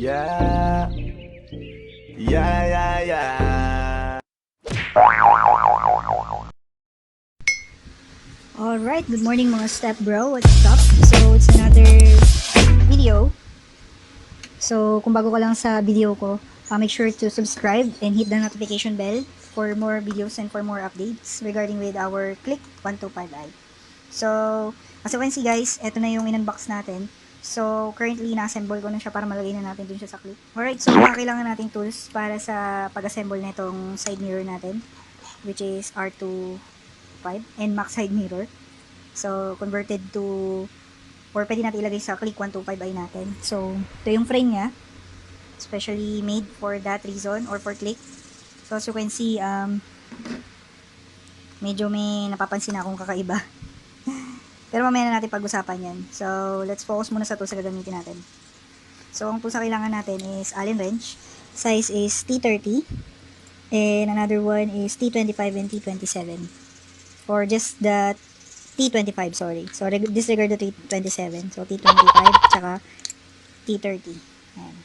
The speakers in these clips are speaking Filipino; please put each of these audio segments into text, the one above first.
Yeah. Yeah, yeah, yeah. Alright, good morning mga step bro. What's up? So, it's another video. So, kung bago ka lang sa video ko, make sure to subscribe and hit the notification bell for more videos and for more updates regarding with our Click 125i. So, as you can see guys, eto na yung in-unbox natin. So, currently, na-assemble ko na siya para malagay na natin dun siya sa clip. Alright, so mga kailangan nating tools para sa pag-assemble na itong side mirror natin, which is R25 and max side mirror. So, converted to, or pwede natin ilagay sa Click 125i natin. So, ito yung frame niya, especially made for that reason or for Click. So, as you can see, medyo may napapansin akong kakaiba. Pero mamaya na natin pag-usapan yan. So, let's focus muna sa tools na gagamitin natin. So, ang tools na kailangan natin is Allen wrench. Size is T30. And another one is T25 and T27. Or just the T25, sorry. So, disregard the T27. So, T25, tsaka T30. Ayan.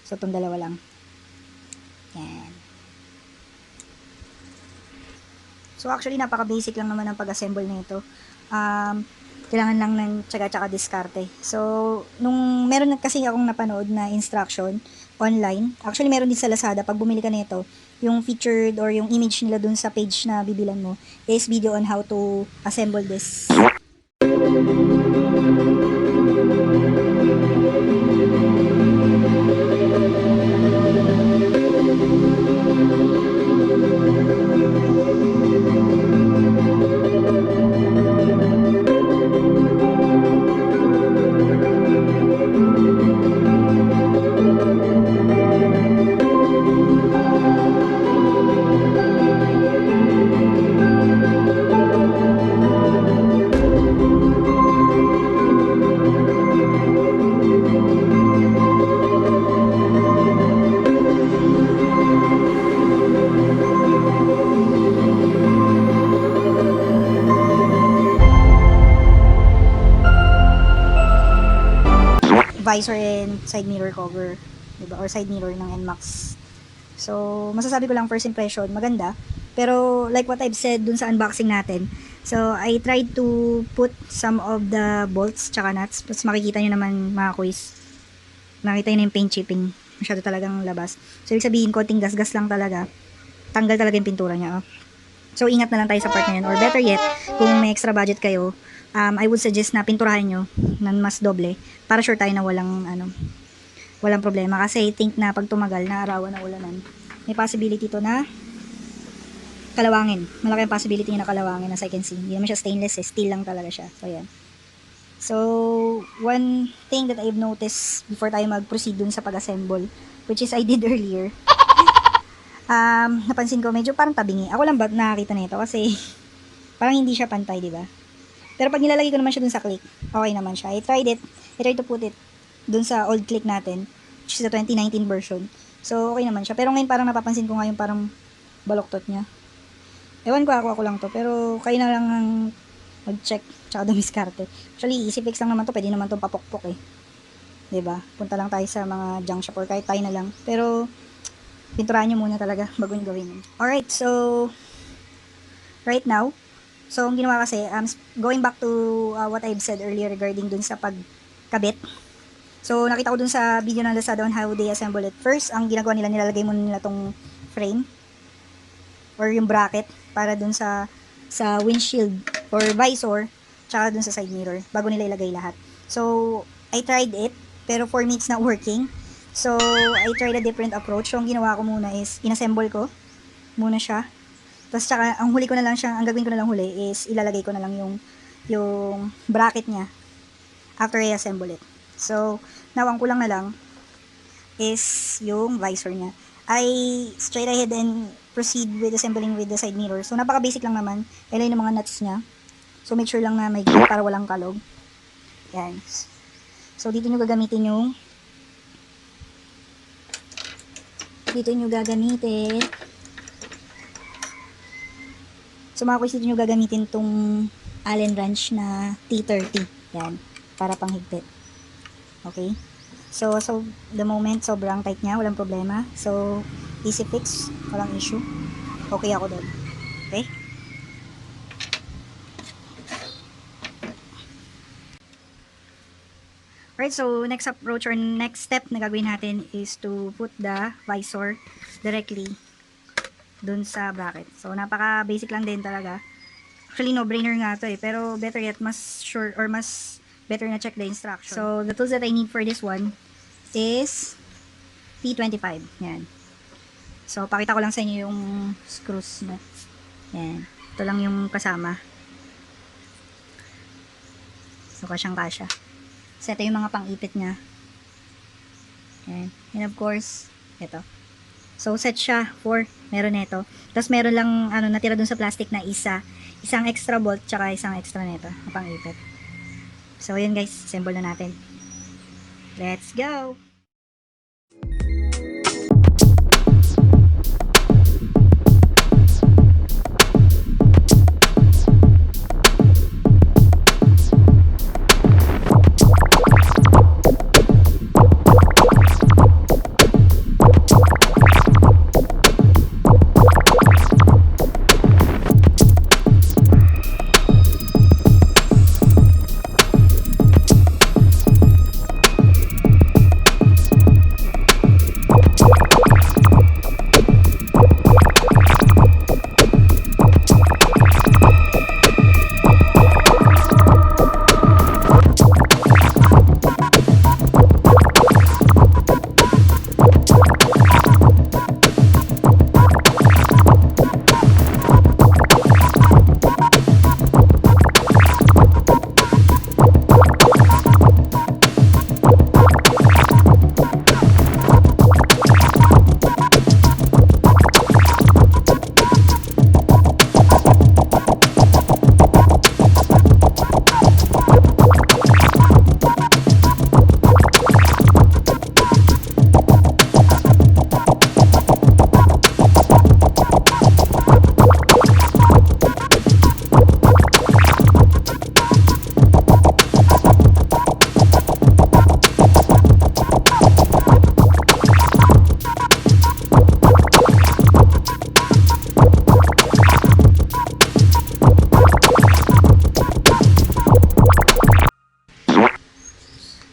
So, itong dalawa lang. Ayan. So, actually, napaka-basic lang naman ang pag-assemble na ito. Kailangan lang ng tsaga-tsaka diskarte. So, nung meron kasi akong napanood na instruction online, actually meron din sa Lazada, pag bumili ka nito, yung featured or yung image nila dun sa page na bibilan mo is video on how to assemble this. Visor and side mirror cover, diba? Or side mirror ng NMAX. So, masasabi ko lang first impression, maganda. Pero, like what I've said dun sa unboxing natin, so, I tried to put some of the bolts tsaka nuts. Tapos makikita nyo naman mga kuys, nakita nyo na yung paint chipping. Masyado talagang labas. So, ibig sabihin, konting gasgas lang talaga. Tanggal talaga yung pintura niya. Oh. So, ingat na lang tayo sa part na yun. Or better yet, kung may extra budget kayo, I would suggest na pinturahan nyo ng mas doble para sure tayo na walang problema. Kasi I think na pag tumagal na arawan na ulanan, may possibility to na kalawangin. Malaki ang possibility niya na kalawangin as I can see. Hindi naman siya stainless, steel lang talaga siya. So, yan. So, one thing that I've noticed before tayo mag-proceed dun sa pag-assemble, which is I did earlier, napansin ko medyo parang tabingi. Ako lang ba nakakita nito kasi parang hindi siya pantay, di ba? Pero pag nilalagay ko naman siya dun sa click, okay naman siya. I tried to put it dun sa old click natin, which is the 2019 version. So, okay naman siya. Pero ngayon parang napapansin ko ngayon parang baloktot niya. Ewan ko ako lang to. Pero kayo na lang ang mag-check tsaka dumiskarte. Actually, easy fix lang naman to. Pwede naman to papokpok eh. 'Di ba? Punta lang tayo sa mga junk shop or kahit tayo na lang. Pero, pinturahan nyo muna talaga bago nyo gawin. Alright, so, right now, so, ang ginawa kasi, going back to what I've said earlier regarding dun sa pagkabit. So, nakita ko dun sa video ng Lazada on how they assemble it. First, ang ginagawa nila, nilalagay muna nila tong frame or yung bracket para dun sa windshield or visor tsaka dun sa side mirror bago nila ilagay lahat. So, I tried it, pero for me it's not working. So, I tried a different approach. So, ang ginawa ko muna is, inassemble ko muna siya. Tapos, tsaka, ang gagawin ko na lang huli is, ilalagay ko na lang yung bracket niya after I assemble it. So, now, ang kulang na lang is yung visor niya. I straight ahead and proceed with assembling with the side mirror. So, napaka-basic lang naman. Kailangan yung mga nuts niya. So, make sure lang na may grip para walang kalog. Yan. So, dito nyo gagamitin so mga kuys, dito nyo gagamitin tong Allen wrench na T30. Yan. Para panghigpit. Okay? So, the moment, sobrang tight niya, walang problema. So, easy fix, walang issue. Okay ako doon. Okay? Alright, so next approach or next step na gagawin natin is to put the visor directly dun sa bracket. So, napaka basic lang din talaga. Actually, no-brainer nga to eh. Pero better yet, mas sure or mas better na check the instruction. So, the tools that I need for this one is P25. Yan. So, pakita ko lang sa inyo yung screws na. Yan. Ito lang yung kasama. So, kasyang-kasya. So, ito yung mga pang-ipit niya. Yan. And of course, ito. So, set siya for, meron nito. Tapos, meron lang, natira dun sa plastic na isang extra bolt, tsaka isang extra nito, na pang-ipit. So, yun guys, assemble na natin. Let's go!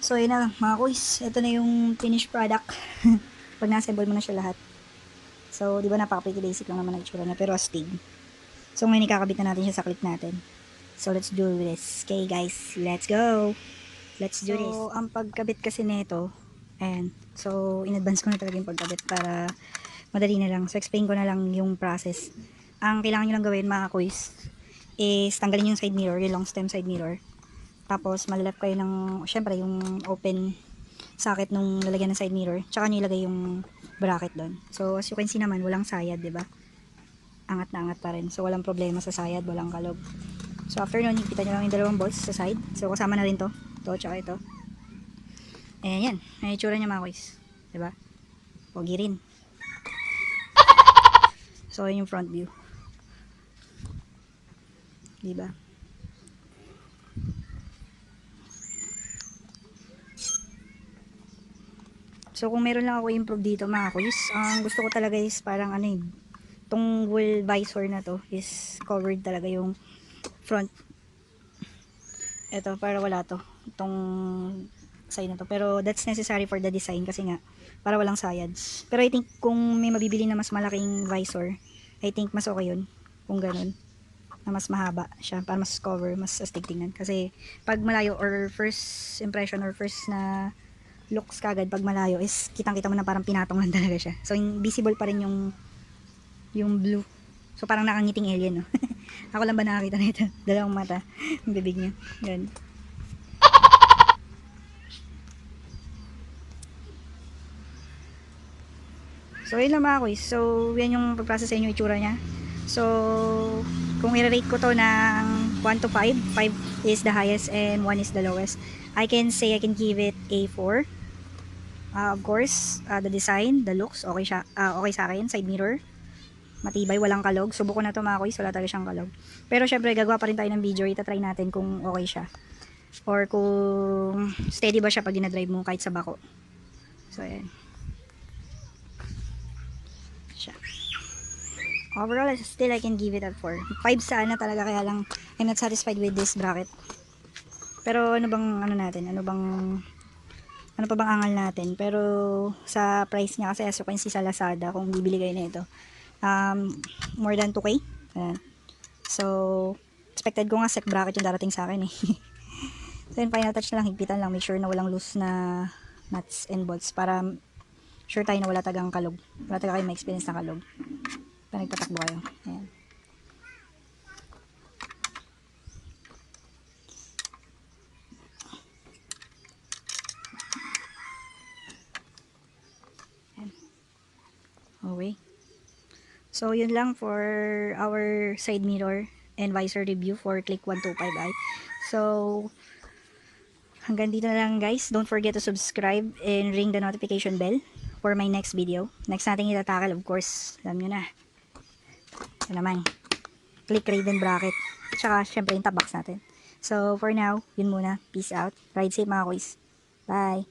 So, yun na mga kuys. Ito na yung finished product. Pag na-assemble mo na siya lahat. So, di ba napaka-pretty basic lang naman ang itsura niya. Pero astig. So, ngayon ikakabit na natin siya sa clip natin. So, let's do this. Okay guys, let's go! Let's do this. So, ang pagkabit kasi nito, ayan. So, in advance ko na talaga yung pagkabit para madali na lang. So, explain ko na lang yung process. Ang kailangan nyo lang gawin mga kuys is tanggalin yung side mirror, yung long stem side mirror. Tapos, malalap kayo ng, syempre, yung open socket nung lalagyan ng side mirror. Tsaka nyo ilagay yung bracket doon. So, as you can see naman, walang sayad, diba? Angat na angat pa rin. So, walang problema sa sayad, walang kalog. So, after nun, ikita nyo lang yung dalawang bolts sa side. So, kasama na rin to. Ito, tsaka ito. Ayan, yan. May itsura niya mga kuys. Diba? Pogi rin. So, yun yung front view. Diba? So, kung meron lang ako improve dito mga kuys, ang gusto ko talaga is parang itong wheel visor na to is covered talaga yung front. Ito, para wala to. Itong side na to. Pero that's necessary for the design kasi nga, para walang sayad. Pero I think kung may mabibili na mas malaking visor, I think mas okay yun. Kung ganun. Na mas mahaba siya, para mas cover, mas astig tingnan. Kasi pag malayo or first impression or first na looks kagad pag malayo is kitang-kita mo na parang pinatong lang talaga siya. So, visible pa rin yung blue. So, parang nakangiting alien, no? Ako lang ba nakakita nito? Dalawang mata. Yung bibig niya. Yan. So, yun lang mga kuys. So, yan yung pag-process sa inyo itsura niya. So, kung i-rate ko to ng 1 to 5, 5 is the highest and 1 is the lowest. I can say I can give it a 4. Of course, the design, the looks, okay siya, okay sa akin. Side mirror, matibay, walang kalog. Subuko na to mga kuys, wala talaga siyang kalog. Pero syempre, gagawa pa rin tayo ng video. Itatry natin kung okay siya. Or kung steady ba siya pag dinadrive mo kahit sa bako. So, ayan. Siya. Overall, still I can give it a 4. 5 sana talaga, kaya lang I'm not satisfied with this bracket. Pero ano bang ano natin? Ano pa bang angal natin? Pero sa price niya, kasi as you can see sa Lazada, kung bibili kayo na ito, more than 2K. Ayan. So, expected ko nga sec bracket yung darating sa akin eh. So, yun, final touch na lang, higpitan lang. Make sure na walang loose na nuts and bolts para sure tayo na wala tagang kalog. Wala taga kayo ma-experience na kalog. Pa nagpatakbo kayo. Ayan. Ayan. Okay. So, yun lang for our side mirror and visor review for Click 125i. So, hanggang dito na lang guys. Don't forget to subscribe and ring the notification bell for my next video. Next natin itatakal, of course, alam nyo na. Ito naman. Click Raven bracket. Tsaka, syempre, yung top box natin. So, for now, yun muna. Peace out. Ride safe mga kuys. Bye!